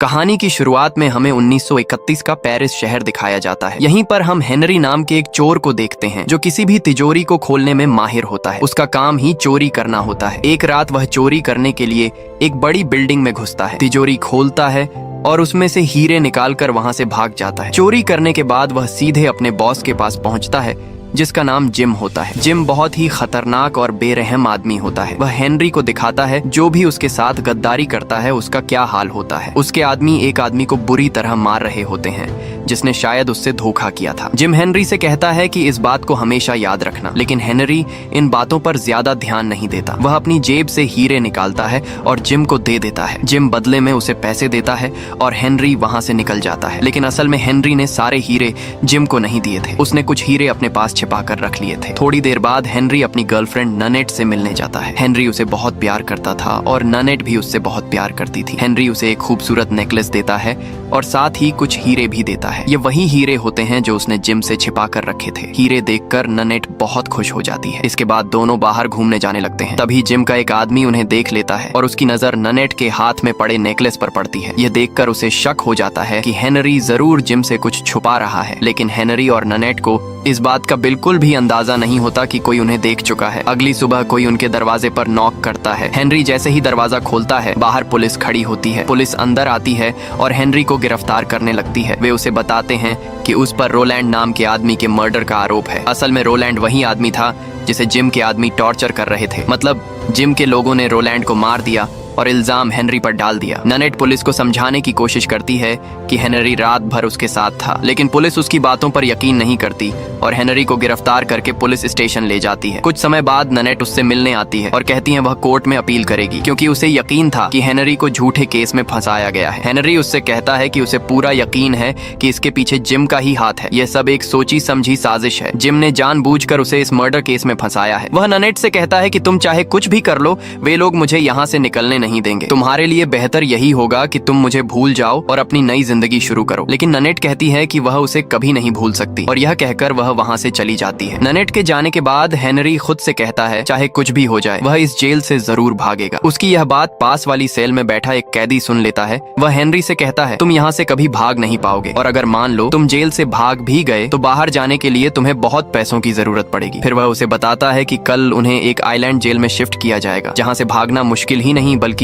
कहानी की शुरुआत में हमें 1931 का पेरिस शहर दिखाया जाता है। यहीं पर हम हेनरी नाम के एक चोर को देखते हैं जो किसी भी तिजोरी को खोलने में माहिर होता है। उसका काम ही चोरी करना होता है। एक रात वह चोरी करने के लिए एक बड़ी बिल्डिंग में घुसता है, तिजोरी खोलता है और उसमें से हीरे निकालकर वहां से भाग जाता है। चोरी करने के बाद वह सीधे अपने बॉस के पास पहुंचता है जिसका नाम जिम होता है। जिम बहुत ही खतरनाक और बेरहम आदमी होता है। वह हेनरी को दिखाता है जो भी उसके साथ गद्दारी करता है उसका क्या हाल होता है। उसके आदमी एक आदमी को बुरी तरह मार रहे होते हैं जिसने शायद उससे धोखा किया था। जिम हेनरी से कहता है कि इस बात को हमेशा याद रखना, लेकिन हेनरी इन बातों पर ज्यादा ध्यान नहीं देता। वह अपनी जेब से हीरे निकालता है और जिम को दे देता है। जिम बदले में उसे पैसे देता है और हेनरी वहां से निकल जाता है। लेकिन असल में हेनरी ने सारे हीरे जिम को नहीं दिए थे। उसने कुछ हीरे अपने पास छिपा कर रख लिए थे। थोड़ी देर बाद हेनरी अपनी गर्लफ्रेंड ननेट से मिलने जाता है। हेनरी उसे बहुत प्यार करता था और ननेट भी उससे बहुत प्यार करती थी। हेनरी उसे एक खूबसूरत नेकलेस देता है और साथ ही कुछ हीरे भी देता है। ये वही हीरे होते हैं जो उसने जिम से छिपा कर रखे थे। हीरे देखकर ननेट बहुत खुश हो जाती है। इसके बाद दोनों बाहर घूमने जाने लगते हैं। तभी जिम का एक आदमी उन्हें देख लेता है और उसकी नजर ननेट के हाथ में पड़े नेकलेस पर पड़ती है। यह देखकर उसे शक हो जाता है कि हेनरी जरूर जिम से कुछ छुपा रहा है। लेकिन हेनरी और ननेट को इस बात का बिल्कुल भी अंदाजा नहीं होता कि कोई उन्हें देख चुका है। अगली सुबह कोई उनके दरवाजे पर नॉक करता है। हेनरी जैसे ही दरवाजा खोलता है बाहर पुलिस खड़ी होती है। पुलिस अंदर आती है और हेनरी को गिरफ्तार करने लगती है। वे उसे बताते हैं कि उस पर रोलैंड नाम के आदमी के मर्डर का आरोप है। असल में रोलैंड वही आदमी था जिसे जिम के आदमी टॉर्चर कर रहे थे। मतलब जिम के लोगों ने रोलैंड को मार दिया और इल्जाम हेनरी पर डाल दिया। ननेट पुलिस को समझाने की कोशिश करती है कि हेनरी रात भर उसके साथ था, लेकिन पुलिस उसकी बातों पर यकीन नहीं करती और हेनरी को गिरफ्तार करके पुलिस स्टेशन ले जाती है। कुछ समय बाद ननेट उससे मिलने आती है और कहती है वह कोर्ट में अपील करेगी क्योंकि उसे यकीन था कि हेनरी को झूठे केस में फंसाया गया है। हेनरी उससे कहता है कि उसे पूरा यकीन है कि इसके पीछे जिम का ही हाथ है। यह सब एक सोची समझी साजिश है। जिम ने जानबूझकर उसे इस मर्डर केस में फंसाया है। वह ननेट से कहता है कि तुम चाहे कुछ भी कर लो, वे लोग मुझे यहाँ से निकलने नहीं देंगे। तुम्हारे लिए बेहतर यही होगा कि तुम मुझे भूल जाओ और अपनी नई जिंदगी शुरू करो। लेकिन ननेट कहती है कि वह उसे कभी नहीं भूल सकती और यह कहकर वह वहां से चली जाती है। ननेट के जाने के बाद हेनरी खुद से कहता है चाहे कुछ भी हो जाए वह इस जेल से जरूर भागेगा। उसकी यह बात पास वाली सेल में बैठा एक कैदी सुन लेता है। वह हेनरी से कहता है तुम यहाँ से कभी भाग नहीं पाओगे और अगर मान लो तुम जेल से भाग भी गए तो बाहर जाने के लिए तुम्हें बहुत पैसों की जरूरत पड़ेगी। फिर वह उसे बताता है कि कल उन्हें एक आइलैंड जेल में शिफ्ट किया जाएगा जहाँ से भागना मुश्किल ही नहीं बल्कि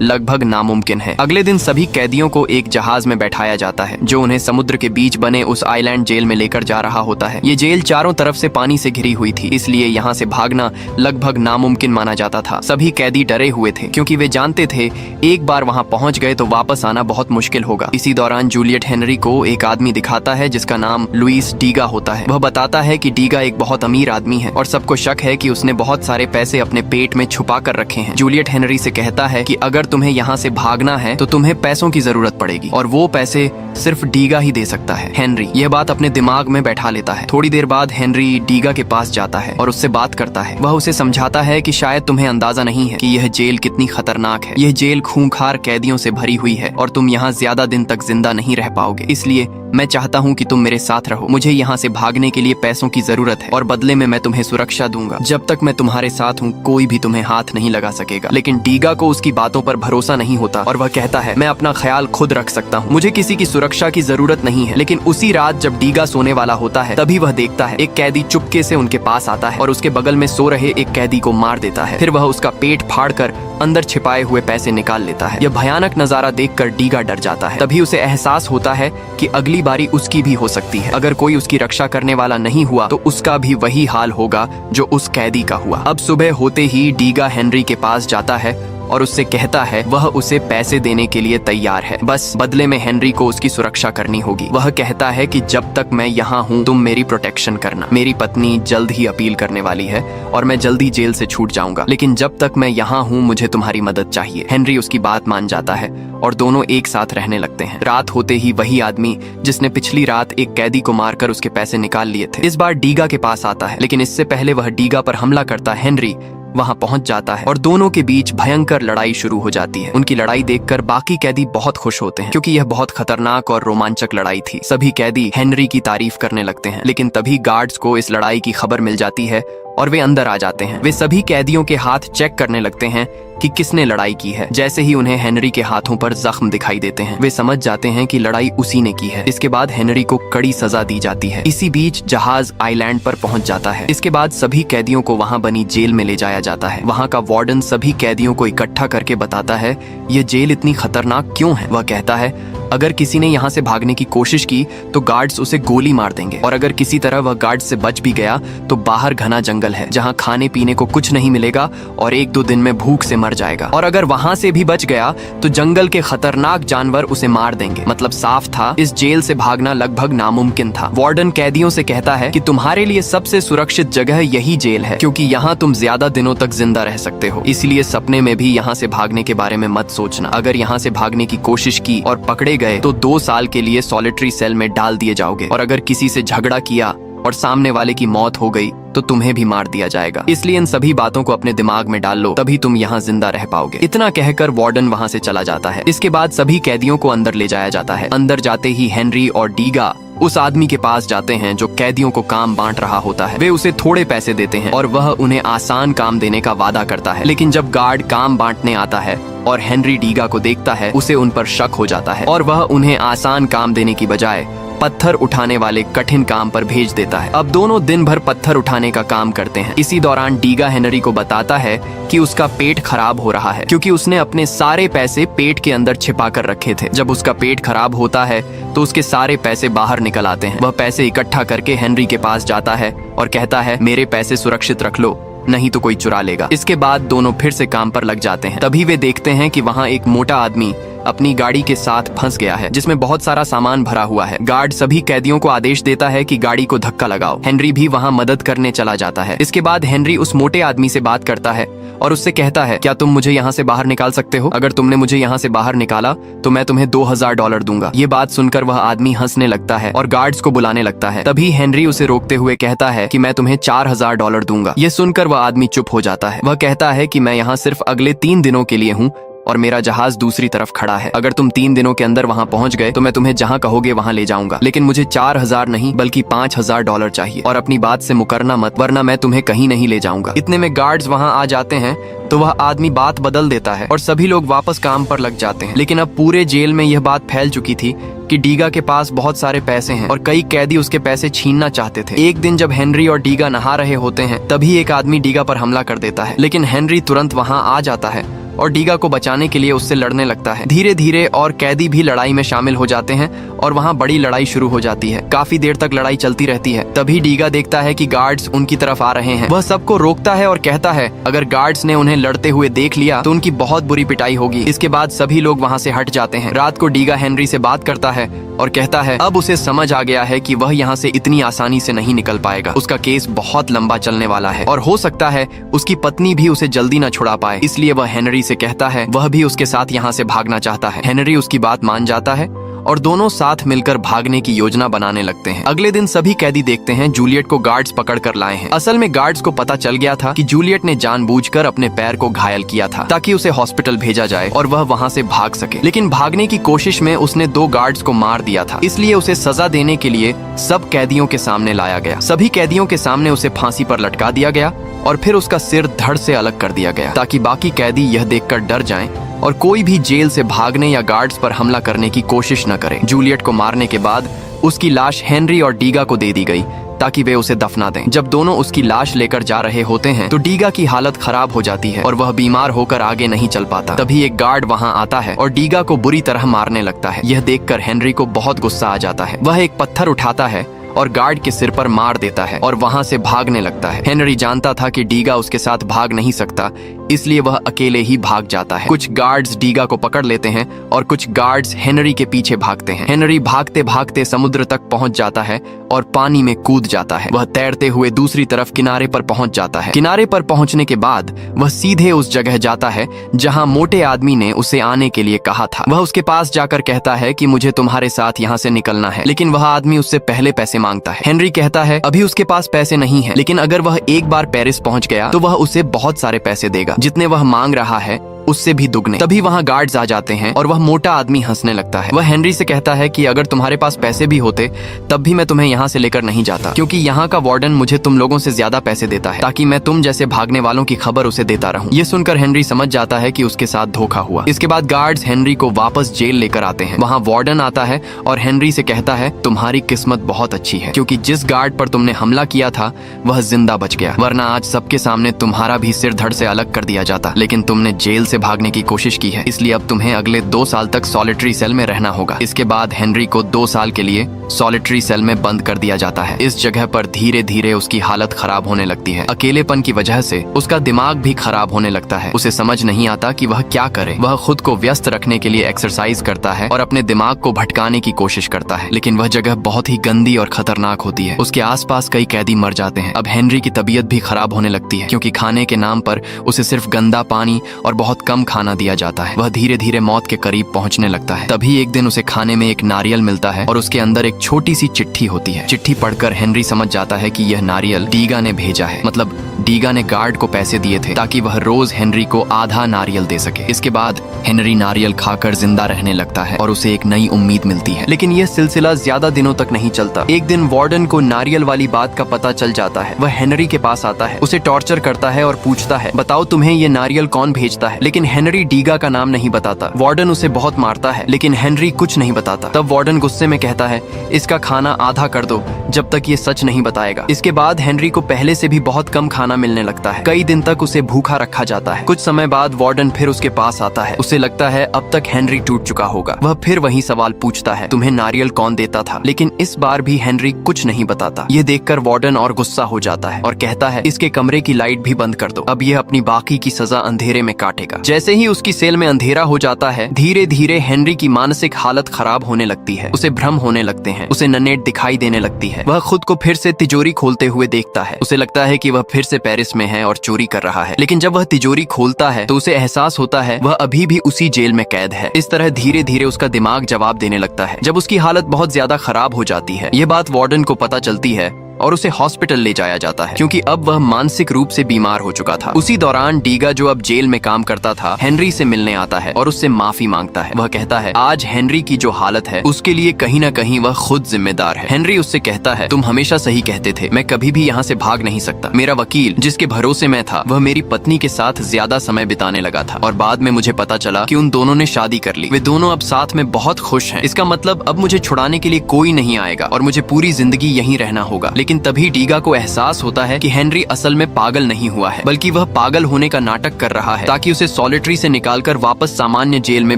लगभग नामुमकिन है। अगले दिन सभी कैदियों को एक जहाज में बैठाया जाता है जो उन्हें समुद्र के बीच बने उस आइलैंड जेल में लेकर जा रहा होता है। ये जेल चारों तरफ से पानी से घिरी हुई थी, इसलिए यहाँ से भागना लगभग नामुमकिन माना जाता था। सभी कैदी डरे हुए थे क्योंकि वे जानते थे एक बार वहाँ पहुँच गए तो वापस आना बहुत मुश्किल होगा। इसी दौरान जूलियट हेनरी को एक आदमी दिखाता है जिसका नाम लुइस डीगा होता है। वह बताता है कि डीगा एक बहुत अमीर आदमी है और सबको शक है कि उसने बहुत सारे पैसे अपने पेट में छुपा कर रखे हैं। जूलियट हेनरी से कहता है कि अगर तुम्हें यहाँ से भागना है तो तुम्हें पैसों की जरूरत पड़ेगी और वो पैसे सिर्फ डीगा ही दे सकता है। हेनरी यह बात अपने दिमाग में बैठा लेता है। थोड़ी देर बाद हेनरी डीगा के पास जाता है और उससे बात करता है। वह उसे समझाता है कि शायद तुम्हें अंदाजा नहीं है कि यह जेल कितनी खतरनाक है। यह जेल खूंखार कैदियों से भरी हुई है और तुम यहाँ ज्यादा दिन तक जिंदा नहीं रह पाओगे। इसलिए मैं चाहता हूँ कि तुम मेरे साथ रहो। मुझे यहाँ से भागने के लिए पैसों की जरूरत है और बदले में मैं तुम्हें सुरक्षा दूंगा। जब तक मैं तुम्हारे साथ हूँ कोई भी तुम्हें हाथ नहीं लगा सकेगा। लेकिन डीगा को उसकी बातों पर भरोसा नहीं होता और वह कहता है मैं अपना ख्याल खुद रख सकता हूँ, मुझे किसी की सुरक्षा की जरूरत नहीं है। लेकिन उसी रात जब डीगा सोने वाला होता है तभी वह देखता है एक कैदी चुपके से उनके पास आता है और उसके बगल में सो रहे एक कैदी को मार देता है। फिर वह उसका पेट फाड़कर अंदर छिपाए हुए पैसे निकाल लेता है। यह भयानक नजारा देखकर डीगा डर जाता है। तभी उसे एहसास होता है कि अगली बारी उसकी भी हो सकती है। अगर कोई उसकी रक्षा करने वाला नहीं हुआ तो उसका भी वही हाल होगा जो उस कैदी का हुआ। अब सुबह होते ही डीगा हेनरी के पास जाता है और उससे कहता है वह उसे पैसे देने के लिए तैयार है, बस बदले में हेनरी को उसकी सुरक्षा करनी होगी। वह कहता है कि जब तक मैं यहाँ हूँ तुम मेरी प्रोटेक्शन करना। मेरी पत्नी जल्द ही अपील करने वाली है और मैं जल्दी जेल से छूट जाऊंगा, लेकिन जब तक मैं यहाँ हूँ मुझे तुम्हारी मदद चाहिए। हेनरी उसकी बात मान जाता है और दोनों एक साथ रहने लगते हैं। रात होते ही वही आदमी जिसने पिछली रात एक कैदी को मारकर उसके पैसे निकाल लिए थे इस बार डीगा के पास आता है। लेकिन इससे पहले वह डीगा पर हमला करता हेनरी वहां पहुंच जाता है और दोनों के बीच भयंकर लड़ाई शुरू हो जाती है। उनकी लड़ाई देखकर बाकी कैदी बहुत खुश होते हैं क्योंकि यह बहुत खतरनाक और रोमांचक लड़ाई थी। सभी कैदी हेनरी की तारीफ करने लगते हैं। लेकिन तभी गार्ड्स को इस लड़ाई की खबर मिल जाती है और वे अंदर आ जाते हैं। वे सभी कैदियों के हाथ चेक करने लगते हैं कि किसने लड़ाई की है। जैसे ही उन्हें हेनरी के हाथों पर जख्म दिखाई देते हैं, वे समझ जाते हैं कि लड़ाई उसी ने की है। इसके बाद हेनरी को कड़ी सजा दी जाती है। इसी बीच जहाज आइलैंड पर पहुंच जाता है। इसके बाद सभी कैदियों को वहां बनी जेल में ले जाया जाता है। वहां का वार्डन सभी कैदियों को इकट्ठा करके बताता है ये जेल इतनी खतरनाक क्यों है। वह कहता है अगर किसी ने यहाँ से भागने की कोशिश की तो गार्ड्स उसे गोली मार देंगे, और अगर किसी तरह वह गार्ड्स से बच भी गया तो बाहर घना जंगल है जहाँ खाने पीने को कुछ नहीं मिलेगा और 1-2 दिन में भूख से मर जाएगा। और अगर वहाँ से भी बच गया तो जंगल के खतरनाक जानवर उसे मार देंगे। मतलब साफ था, इस जेल से भागना लगभग नामुमकिन था। वार्डन कैदियों से कहता है कि तुम्हारे लिए सबसे सुरक्षित जगह यही जेल है, क्योंकि यहाँ तुम ज्यादा दिनों तक जिंदा रह सकते हो। इसलिए सपने में भी यहाँ से भागने के बारे में मत सोचना। अगर यहाँ से भागने की कोशिश की और पकड़े गए तो 2 साल के लिए सॉलिटरी सेल में डाल दिए जाओगे, और अगर किसी से झगड़ा किया और सामने वाले की मौत हो गई तो तुम्हें भी मार दिया जाएगा। इसलिए इन सभी बातों को अपने दिमाग में डाल लो, तभी तुम यहाँ जिंदा रह पाओगे। इतना कहकर वार्डन वहाँ से चला जाता है। इसके बाद सभी कैदियों को अंदर ले जाया जाता है। अंदर जाते ही हेनरी और डीगा उस आदमी के पास जाते हैं जो कैदियों को काम बांट रहा होता है। वे उसे थोड़े पैसे देते हैं और वह उन्हें आसान काम देने का वादा करता है। लेकिन जब गार्ड काम बांटने आता है और हेनरी डीगा को देखता है, उसे उन पर शक हो जाता है और वह उन्हें आसान काम देने की बजाय पत्थर उठाने वाले कठिन काम पर भेज देता है। अब दोनों दिन भर पत्थर उठाने का काम करते हैं। इसी दौरान डीगा हेनरी को बताता है कि उसका पेट खराब हो रहा है, क्योंकि उसने अपने सारे पैसे पेट के अंदर छिपा कर रखे थे। जब उसका पेट खराब होता है तो उसके सारे पैसे बाहर निकल आते हैं। वह पैसे इकट्ठा करके हेनरी के पास जाता है और कहता है मेरे पैसे सुरक्षित रख लो, नहीं तो कोई चुरा लेगा। इसके बाद दोनों फिर से काम पर लग जाते हैं। तभी वे देखते हैं कि वहाँ एक मोटा आदमी अपनी गाड़ी के साथ फंस गया है, जिसमें बहुत सारा सामान भरा हुआ है। गार्ड सभी कैदियों को आदेश देता है कि गाड़ी को धक्का लगाओ। हेनरी भी वहाँ मदद करने चला जाता है। इसके बाद हेनरी उस मोटे आदमी से बात करता है और उससे कहता है क्या तुम मुझे यहाँ से बाहर निकाल सकते हो? अगर तुमने मुझे यहाँ से बाहर निकाला तो मैं तुम्हें $2000 दूंगा। ये बात सुनकर वह आदमी हंसने लगता है और गार्ड्स को बुलाने लगता है। तभी हेनरी उसे रोकते हुए कहता है कि मैं तुम्हें $4000 दूंगा। ये सुनकर वह आदमी चुप हो जाता है। वह कहता है कि मैं यहाँ सिर्फ अगले 3 दिनों के लिए हूँ और मेरा जहाज दूसरी तरफ खड़ा है। अगर तुम 3 दिनों के अंदर वहाँ पहुँच गए तो मैं तुम्हें जहाँ कहोगे वहाँ ले जाऊंगा, लेकिन मुझे 4000 नहीं बल्कि $5000 चाहिए, और अपनी बात से मुकरना मत, वरना मैं तुम्हें कहीं नहीं ले जाऊंगा। इतने में गार्ड्स वहाँ आ जाते हैं तो वह आदमी बात बदल देता है और सभी लोग वापस काम पर लग जाते हैं। लेकिन अब पूरे जेल में यह बात फैल चुकी थी कि डीगा के पास बहुत सारे पैसे हैं और कई कैदी उसके पैसे छीनना चाहते थे। एक दिन जब हेनरी और डीगा नहा रहे होते हैं तभी एक आदमी डीगा पर हमला कर देता है, लेकिन हेनरी तुरंत वहाँ आ जाता है और डीगा को बचाने के लिए उससे लड़ने लगता है। धीरे धीरे और कैदी भी लड़ाई में शामिल हो जाते हैं और वहाँ बड़ी लड़ाई शुरू हो जाती है। काफी देर तक लड़ाई चलती रहती है। तभी डीगा देखता है कि गार्ड्स उनकी तरफ आ रहे हैं। वह सबको रोकता है और कहता है अगर गार्ड्स ने उन्हें लड़ते हुए देख लिया तो उनकी बहुत बुरी पिटाई होगी। इसके बाद सभी लोग वहाँ से हट जाते हैं। रात को डीगा हेनरी से बात करता है और कहता है अब उसे समझ आ गया है कि वह यहाँ से इतनी आसानी से नहीं निकल पाएगा। उसका केस बहुत लंबा चलने वाला है और हो सकता है उसकी पत्नी भी उसे जल्दी न छुड़ा पाए। इसलिए वह हेनरी से कहता है वह भी उसके साथ यहाँ से भागना चाहता है। हेनरी उसकी बात मान जाता है और दोनों साथ मिलकर भागने की योजना बनाने लगते हैं। अगले दिन सभी कैदी देखते हैं जूलियट को गार्ड्स पकड़ कर लाए हैं। असल में गार्ड्स को पता चल गया था कि जूलियट ने जानबूझकर अपने पैर को घायल किया था ताकि उसे हॉस्पिटल भेजा जाए और वह वहाँ से भाग सके, लेकिन भागने की कोशिश में उसने 2 गार्ड्स को मार दिया था। इसलिए उसे सजा देने के लिए सब कैदियों के सामने लाया गया। सभी कैदियों के सामने उसे फांसी पर लटका दिया गया और फिर उसका सिर धड़ से अलग कर दिया गया ताकि बाकी कैदी यह देखकर डर जाएं और कोई भी जेल से भागने या गार्ड्स पर हमला करने की कोशिश न करे। जूलियट को मारने के बाद उसकी लाश हेनरी और डीगा को दे दी गई ताकि वे उसे दफना दें। जब दोनों उसकी लाश लेकर जा रहे होते हैं तो डीगा की हालत खराब हो जाती है और वह बीमार होकर आगे नहीं चल पाता। तभी एक गार्ड वहां आता है और डीगा को बुरी तरह मारने लगता है। यह देखकर हेनरी को बहुत गुस्सा आ जाता है। वह एक पत्थर उठाता है और गार्ड के सिर पर मार देता है और वहां से भागने लगता है। हेनरी जानता था कि डीगा उसके साथ भाग नहीं सकता, इसलिए वह अकेले ही भाग जाता है। कुछ गार्ड्स डीगा को पकड़ लेते हैं और कुछ गार्ड्स हेनरी के पीछे भागते हैं। हेनरी भागते भागते समुद्र तक पहुंच जाता है और पानी में कूद जाता है। वह तैरते हुए दूसरी तरफ किनारे पर पहुंच जाता है। किनारे पर पहुंचने के बाद वह सीधे उस जगह जाता है जहां मोटे आदमी ने उसे आने के लिए कहा था। वह उसके पास जाकर कहता है कि मुझे तुम्हारे साथ यहाँ से निकलना है, लेकिन वह आदमी उससे पहले पैसे मांगता है। हेनरी कहता है अभी उसके पास पैसे नहीं है, लेकिन अगर वह एक बार पेरिस पहुंच गया तो वह उसे बहुत सारे पैसे देगा। जितने वह मांग रहा है उससे भी दुगने। तभी वहाँ गार्ड्स आ जाते हैं और वह मोटा आदमी हंसने लगता है। वह हेनरी से कहता है कि अगर तुम्हारे पास पैसे भी होते तब भी मैं तुम्हें यहाँ से लेकर नहीं जाता, क्योंकि यहाँ का वार्डन मुझे तुम लोगों से ज्यादा पैसे देता है ताकि मैं तुम जैसे भागने वालों की खबर उसे देता रहूं। ये सुनकर हेनरी समझ जाता है कि उसके साथ धोखा हुआ। इसके बाद गार्ड्स हेनरी को वापस जेल लेकर आते हैं। वहाँ वार्डन आता है और हेनरी से कहता है तुम्हारी किस्मत बहुत अच्छी है, क्योंकि जिस गार्ड पर तुमने हमला किया था वह जिंदा बच गया, वरना आज सबके सामने तुम्हारा भी सिर धड़ से अलग कर दिया जाता। लेकिन तुमने जेल से भागने की कोशिश की है, इसलिए अब तुम्हें अगले 2 साल तक सॉलिटरी सेल में रहना होगा। इसके बाद हेनरी को 2 साल के लिए सॉलिटरी सेल में बंद कर दिया जाता है। इस जगह पर धीरे धीरे उसकी हालत खराब होने लगती है। अकेलेपन की वजह से उसका दिमाग भी खराब होने लगता है। उसे समझ नहीं आता कि वह क्या करे। वह खुद को व्यस्त रखने के लिए एक्सरसाइज करता है और अपने दिमाग को भटकाने की कोशिश करता है, लेकिन वह जगह बहुत ही गंदी और खतरनाक होती है। उसके आसपास कई कैदी मर जाते हैं। अब हेनरी की तबीयत भी खराब होने लगती है, क्योंकि खाने के नाम पर उसे सिर्फ गंदा पानी और बहुत कम खाना दिया जाता है। वह धीरे धीरे मौत के करीब पहुंचने लगता है। तभी एक दिन उसे खाने में एक नारियल मिलता है और उसके अंदर एक छोटी सी चिट्ठी होती है। चिट्ठी पढ़कर हेनरी समझ जाता है कि यह नारियल डीगा ने भेजा है। मतलब डीगा ने गार्ड को पैसे दिए थे ताकि वह रोज हेनरी को आधा नारियल दे सके। इसके बाद हेनरी नारियल खाकर जिंदा रहने लगता है और उसे एक नई उम्मीद मिलती है। लेकिन यह सिलसिला ज्यादा दिनों तक नहीं चलता। एक दिन वार्डन को नारियल वाली बात का पता चल जाता है। वह हेनरी के पास आता है, उसे टॉर्चर करता है और पूछता है बताओ तुम्हें ये नारियल कौन भेजता है। लेकिन हेनरी डीगा का नाम नहीं बताता। वार्डन उसे बहुत मारता है, लेकिन हेनरी कुछ नहीं बताता। तब वार्डन गुस्से में कहता है इसका खाना आधा कर दो जब तक ये सच नहीं बताएगा। इसके बाद हेनरी को पहले से भी बहुत कम खाना मिलने लगता है। कई दिन तक उसे भूखा रखा जाता है। कुछ समय बाद वार्डन फिर उसके पास आता है। उसे लगता है अब तक हेनरी टूट चुका होगा। वह फिर वही सवाल पूछता है तुम्हें नारियल कौन देता था। लेकिन इस बार भी हेनरी कुछ नहीं बताता। ये देखकर वार्डन और गुस्सा हो जाता है और कहता है इसके कमरे की लाइट भी बंद कर दो, अब यह अपनी बाकी की सजा अंधेरे में काटेगा। जैसे ही उसकी सेल में अंधेरा हो जाता है, धीरे धीरे हेनरी की मानसिक हालत खराब होने लगती है। उसे भ्रम होने लगते हैं, उसे नन्हेट दिखाई देने लगती है। वह खुद को फिर से तिजोरी खोलते हुए देखता है। उसे लगता है कि वह फिर से पेरिस में है और चोरी कर रहा है। लेकिन जब वह तिजोरी खोलता है तो उसे एहसास होता है वह अभी भी उसी जेल में कैद है। इस तरह धीरे धीरे उसका दिमाग जवाब देने लगता है। जब उसकी हालत बहुत ज्यादा खराब हो जाती है, यह बात वार्डन को पता चलती है और उसे हॉस्पिटल ले जाया जाता है, क्योंकि अब वह मानसिक रूप से बीमार हो चुका था। उसी दौरान डीगा, जो अब जेल में काम करता था, हेनरी से मिलने आता है और उससे माफी मांगता है। वह कहता है आज हेनरी की जो हालत है उसके लिए कहीं न कहीं वह खुद जिम्मेदार है। हेनरी उससे कहता है तुम हमेशा सही कहते थे, मैं कभी भी यहाँ से भाग नहीं सकता। मेरा वकील जिसके भरोसे मैं था वह मेरी पत्नी के साथ ज्यादा समय बिताने लगा था और बाद में मुझे पता चला कि उन दोनों ने शादी कर ली। वे दोनों अब साथ में बहुत खुश हैं। इसका मतलब अब मुझे छुड़ाने के लिए कोई नहीं आएगा और मुझे पूरी जिंदगी यहीं रहना होगा। लेकिन तभी डीगा को एहसास होता है कि हेनरी असल में पागल नहीं हुआ है, बल्कि वह पागल होने का नाटक कर रहा है ताकि उसे सॉलिटरी से निकालकर वापस सामान्य जेल में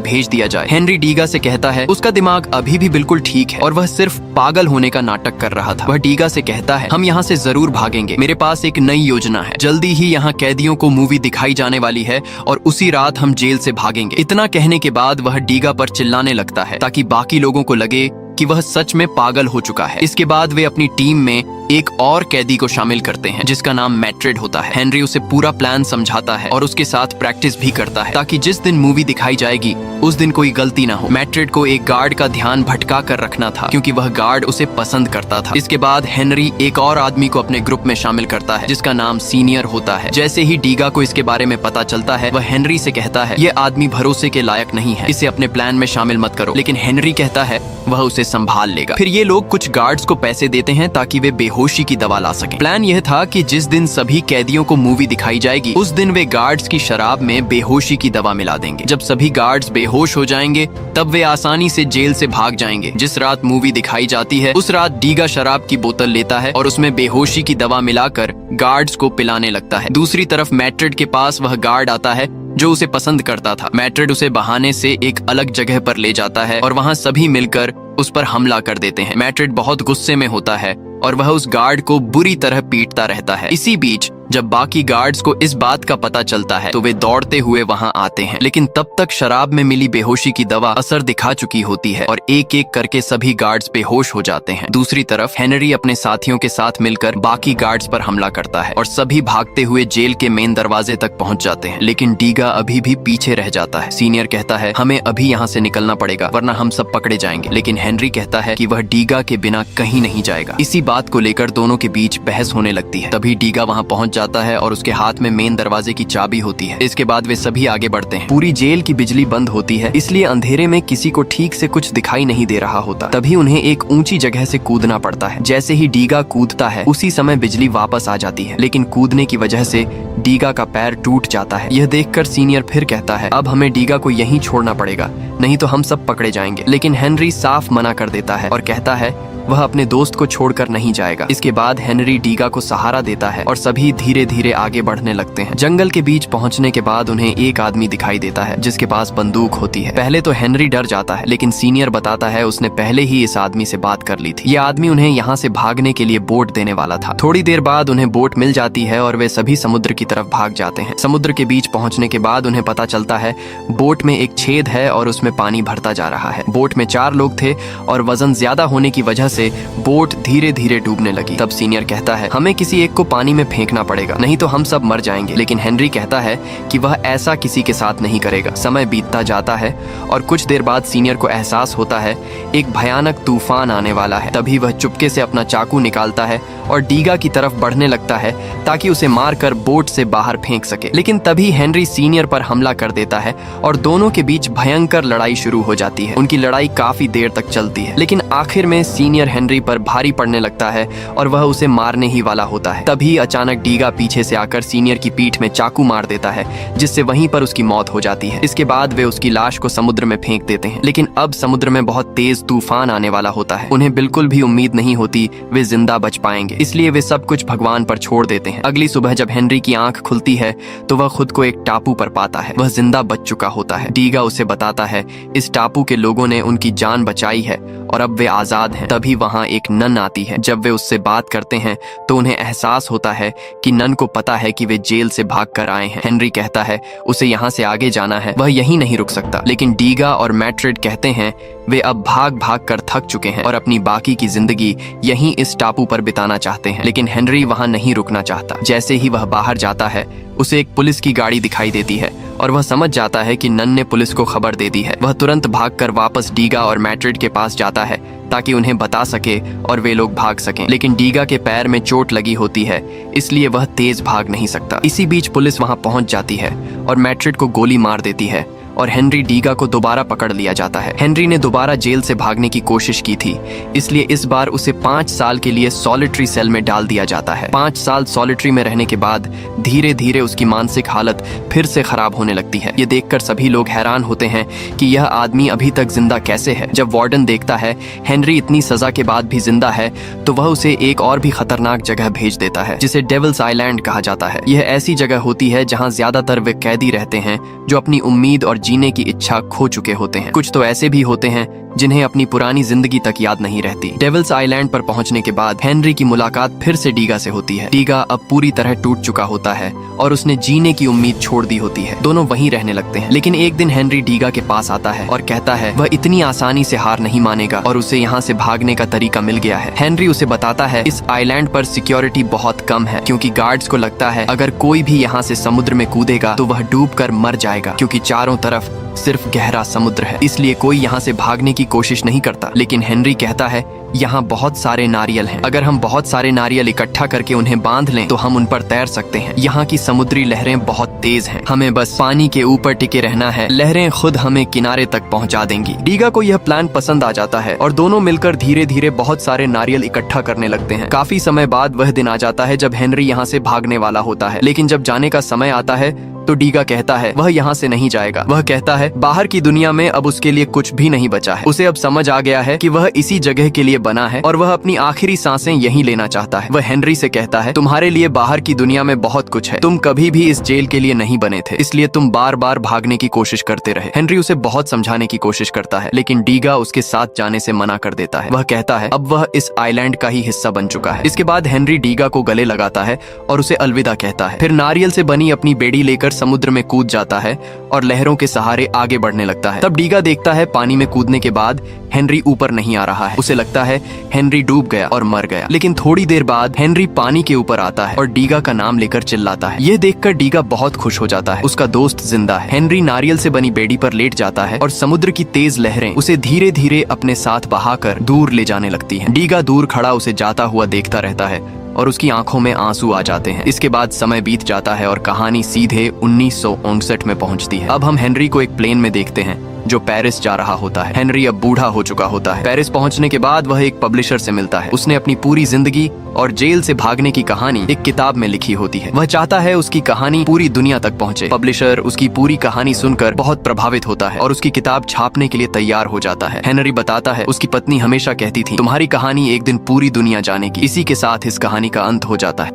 भेज दिया जाए। हेनरी डीगा से कहता है उसका दिमाग अभी भी बिल्कुल ठीक है और वह सिर्फ पागल होने का नाटक कर रहा था। वह डीगा से कहता है हम यहाँ से जरूर भागेंगे, मेरे पास एक नई योजना है। जल्दी ही यहाँ कैदियों को मूवी दिखाई जाने वाली है और उसी रात हम जेल से भागेंगे। इतना कहने के बाद वह डीगा पर चिल्लाने लगता है ताकि बाकी लोगों को लगे कि वह सच में पागल हो चुका है। इसके बाद वे अपनी टीम में एक और कैदी को शामिल करते हैं जिसका नाम मैट्रिड होता है। हेनरी उसे पूरा प्लान समझाता है और उसके साथ प्रैक्टिस भी करता है ताकि जिस दिन मूवी दिखाई जाएगी उस दिन कोई गलती ना हो। मैट्रिड को एक गार्ड का ध्यान भटका कर रखना था क्योंकि वह गार्ड उसे पसंद करता था। इसके बाद हेनरी एक और आदमी को अपने ग्रुप में शामिल करता है जिसका नाम सीनियर होता है। जैसे ही डीगा को इसके बारे में पता चलता है वह हेनरी से कहता है यह आदमी भरोसे के लायक नहीं है, इसे अपने प्लान में शामिल मत करो। लेकिन हेनरी कहता है वह उसे संभाल लेगा। फिर ये लोग कुछ गार्ड्स को पैसे देते हैं ताकि वे बेहोशी की दवा ला सकें। प्लान यह था कि जिस दिन सभी कैदियों को मूवी दिखाई जाएगी उस दिन वे गार्ड्स की शराब में बेहोशी की दवा मिला देंगे। जब सभी गार्ड्स बेहोश हो जाएंगे तब वे आसानी से जेल से भाग जाएंगे। जिस रात मूवी दिखाई जाती है उस रात डीगा शराब की बोतल लेता है और उसमें बेहोशी की दवा मिलाकर गार्ड्स को पिलाने लगता है। दूसरी तरफ मैट्रिड के पास वह गार्ड आता है जो उसे पसंद करता था। मैट्रिड उसे बहाने से एक अलग जगह पर ले जाता है और वहाँ सभी मिलकर उस पर हमला कर देते हैं। मैट्रिड बहुत गुस्से में होता है और वह उस गार्ड को बुरी तरह पीटता रहता है। इसी बीच जब बाकी गार्ड्स को इस बात का पता चलता है तो वे दौड़ते हुए वहां आते हैं, लेकिन तब तक शराब में मिली बेहोशी की दवा असर दिखा चुकी होती है और एक एक करके सभी गार्ड्स बेहोश हो जाते हैं। दूसरी तरफ हेनरी अपने साथियों के साथ मिलकर बाकी गार्ड्स पर हमला करता है और सभी भागते हुए जेल के मेन दरवाजे तक पहुंच जाते हैं। लेकिन डीगा अभी भी पीछे रह जाता है। सीनियर कहता है हमें अभी यहाँ से निकलना पड़ेगा वरना हम सब पकड़े जाएंगे। लेकिन हेनरी कहता है कि वह डीगा के बिना कहीं नहीं जाएगा। इसी बात को लेकर दोनों के बीच बहस होने लगती है। तभी डीगा वहाँ पहुंच जाता है और उसके हाथ में मेन दरवाजे की चाबी होती है। इसके बाद वे सभी आगे बढ़ते हैं। पूरी जेल की बिजली बंद होती है, इसलिए अंधेरे में किसी को ठीक से कुछ दिखाई नहीं दे रहा होता। तभी उन्हें एक ऊंची जगह से कूदना पड़ता है। जैसे ही डीगा कूदता है उसी समय बिजली वापस आ जाती है, लेकिन कूदने की वजह से डीगा का पैर टूट जाता है। यह देखकर सीनियर फिर कहता है अब हमें डीगा को यहीं छोड़ना पड़ेगा, नहीं तो हम सब पकड़े जाएंगे। लेकिन हेनरी साफ मना कर देता है और कहता है वह अपने दोस्त को छोड़कर नहीं जाएगा। इसके बाद हेनरी डीगा को सहारा देता है और सभी धीरे धीरे आगे बढ़ने लगते हैं। जंगल के बीच पहुंचने के बाद उन्हें एक आदमी दिखाई देता है जिसके पास बंदूक होती है। पहले तो हेनरी डर जाता है, लेकिन सीनियर बताता है उसने पहले ही इस आदमी से बात कर ली थी। यह आदमी उन्हें यहाँ से भागने के लिए बोट देने वाला था। थोड़ी देर बाद उन्हें बोट मिल जाती है और वे सभी समुद्र की तरफ भाग जाते हैं। समुद्र के बीच पहुंचने के बाद उन्हें पता चलता है बोट में एक छेद है और उसमें पानी भरता जा रहा है। बोट में 4 लोग थे और वजन ज्यादा होने की वजह से बोट धीरे धीरे डूबने लगी। तब सीनियर कहता है हमें किसी एक को पानी में फेंकना पड़ेगा, नहीं तो हम सब मर जाएंगे। लेकिन हेनरी कहता है कि वह ऐसा किसी के साथ नहीं करेगा। समय बीतता जाता है और कुछ देर बाद सीनियर को एहसास होता है एक भयानक तूफान आने वाला है। तभी वह चुपके से अपना चाकू निकालता है और डीगा की तरफ बढ़ने लगता है ताकि उसे मारकर बोट से बाहर फेंक सके। लेकिन तभी हेनरी सीनियर पर हमला कर देता है और दोनों के बीच भयंकर लड़ाई शुरू हो जाती है। उनकी लड़ाई काफी देर तक चलती है, लेकिन आखिर में सीनियर हेनरी पर भारी पड़ने लगता है और वह उसे मारने ही वाला होता है। तभी अचानक डीगा पीछे से आकर सीनियर की पीठ में चाकू मार देता है, जिससे वहीं पर उसकी मौत हो जाती है। इसके बाद वे उसकी लाश को समुद्र में फेंक देते हैं। लेकिन अब समुद्र में बहुत तेज तूफान आने वाला होता है। उन्हें बिल्कुल भी उम्मीद नहीं होती वे जिंदा बच पाएंगे, इसलिए वे सब कुछ भगवान पर छोड़ देते हैं। अगली सुबह जब हेनरी की आंख खुलती है तो वह खुद को एक टापू पर पाता है। वह जिंदा बच चुका होता है। डीगा उसे बताता है इस टापू के लोगों ने उनकी जान बचाई है और अब वे आजाद हैं। तभी वहाँ एक नन आती है। जब वे उससे बात करते हैं तो उन्हें एहसास होता है कि नन को पता है कि वे जेल से भाग कर आए हैं। हेनरी कहता है उसे यहाँ से आगे जाना है, वह यहीं नहीं रुक सकता। लेकिन डीगा और मैट्रिड कहते हैं वे अब भाग भाग कर थक चुके हैं और अपनी बाकी की जिंदगी यहीं इस टापू पर बिताना चाहते हैं। लेकिन हेनरी वहाँ नहीं रुकना चाहता। जैसे ही वह बाहर जाता है उसे एक पुलिस की गाड़ी दिखाई देती है और वह समझ जाता है कि नन ने पुलिस को खबर दे दी है। वह तुरंत भागकर वापस डीगा और मैट्रिड के पास जाता है ताकि उन्हें बता सके और वे लोग भाग सकें। लेकिन डीगा के पैर में चोट लगी होती है, इसलिए वह तेज भाग नहीं सकता। इसी बीच पुलिस वहां पहुंच जाती है और मैट्रिड को गोली मार देती है और हेनरी डीगा को दोबारा पकड़ लिया जाता है। हेनरी ने दोबारा जेल से भागने की कोशिश की थी, इसलिए इस बार उसे 5 साल के लिए सॉलिटरी सेल में डाल दिया जाता है। 5 साल सॉलिटरी में रहने के बाद धीरे धीरे उसकी मानसिक हालत फिर से खराब होने लगती है। ये देखकर सभी लोग हैरान होते हैं कि यह आदमी अभी तक जिंदा कैसे है। जब वार्डन देखता है हेनरी इतनी सजा के बाद भी जिंदा है तो वह उसे एक और भी खतरनाक जगह भेज देता है जिसे डेविल्स आइलैंड कहा जाता है। यह ऐसी जगह होती है जहाँ ज्यादातर वे कैदी रहते हैं जो अपनी उम्मीद और जीने की इच्छा खो चुके होते हैं। कुछ तो ऐसे भी होते हैं जिन्हें अपनी पुरानी जिंदगी तक याद नहीं रहती। डेविल्स आइलैंड पर पहुंचने के बाद हेनरी की मुलाकात फिर से डीगा से होती है। डीगा अब पूरी तरह टूट चुका होता है और उसने जीने की उम्मीद छोड़ दी होती है। दोनों वहीं रहने लगते हैं। लेकिन एक दिन हेनरी डीगा के पास आता है और कहता है वह इतनी आसानी से हार नहीं मानेगा और उसे यहाँ से भागने का तरीका मिल गया है। हेनरी उसे बताता है इस आइलैंड पर सिक्योरिटी बहुत कम है, क्योंकि गार्ड्स को लगता है अगर कोई भी यहाँ से समुद्र में कूदेगा तो वह डूब कर मर जाएगा, क्योंकि चारों तरफ सिर्फ गहरा समुद्र है, इसलिए कोई यहाँ से भागने की कोशिश नहीं करता। लेकिन हेनरी कहता है यहाँ बहुत सारे नारियल हैं, अगर हम बहुत सारे नारियल इकट्ठा करके उन्हें बांध लें तो हम उन पर तैर सकते हैं। यहाँ की समुद्री लहरें बहुत तेज हैं, हमें बस पानी के ऊपर टिके रहना है, लहरें खुद हमें किनारे तक पहुँचा देंगी। डीगा को यह प्लान पसंद आ जाता है और दोनों मिलकर धीरे धीरे बहुत सारे नारियल इकट्ठा करने लगते हैं। काफी समय बाद वह दिन आ जाता है जब हेनरी यहाँ से भागने वाला होता है। लेकिन जब जाने का समय आता है तो डीगा कहता है वह यहाँ से नहीं जाएगा। वह कहता है बाहर की दुनिया में अब उसके लिए कुछ भी नहीं बचा है। उसे अब समझ आ गया है कि वह इसी जगह के लिए बना है और वह अपनी आखिरी सांसें यहीं लेना चाहता है। वह हेनरी से कहता है तुम्हारे लिए बाहर की दुनिया में बहुत कुछ है, तुम कभी भी इस जेल के लिए नहीं बने थे, इसलिए तुम बार बार भागने की कोशिश करते रहे। हेनरी उसे बहुत समझाने की कोशिश करता है, लेकिन डीगा उसके साथ जाने से मना कर देता है। वह कहता है अब वह इस आइलैंड का ही हिस्सा बन चुका है। इसके बाद हेनरी डीगा को गले लगाता है और उसे अलविदा कहता है। फिर नारियल से बनी अपनी बेड़ी लेकर समुद्र में कूद जाता है और लहरों के सहारे आगे बढ़ने लगता है। तब डीगा देखता है पानी में कूदने के बाद हेनरी ऊपर नहीं आ रहा है। उसे लगता है हेनरी डूब गया और मर गया। लेकिन थोड़ी देर बाद हेनरी पानी के ऊपर आता है और डीगा का नाम लेकर चिल्लाता है। यह देखकर डीगा बहुत खुश हो जाता है, उसका दोस्त जिंदा है। हेनरी नारियल से बनी बेड़ी पर लेट जाता है और समुद्र की तेज लहरें उसे धीरे धीरे अपने साथ बहाकर दूर ले जाने लगती हैं। डीगा दूर खड़ा उसे जाता हुआ देखता रहता है और उसकी आंखों में आंसू आ जाते हैं। इसके बाद समय बीत जाता है और कहानी सीधे 1959 में पहुंचती है। अब हम हेनरी को एक प्लेन में देखते हैं जो पेरिस जा रहा होता है। हेनरी अब बूढ़ा हो चुका होता है। पेरिस पहुंचने के बाद वह एक पब्लिशर से मिलता है। उसने अपनी पूरी जिंदगी और जेल से भागने की कहानी एक किताब में लिखी होती है। वह चाहता है उसकी कहानी पूरी दुनिया तक पहुंचे। पब्लिशर उसकी पूरी कहानी सुनकर बहुत प्रभावित होता है और उसकी किताब छापने के लिए तैयार हो जाता है। हेनरी बताता है उसकी पत्नी हमेशा कहती थी तुम्हारी कहानी एक दिन पूरी दुनिया जानेगी। इसी के साथ इस कहानी का अंत हो जाता है।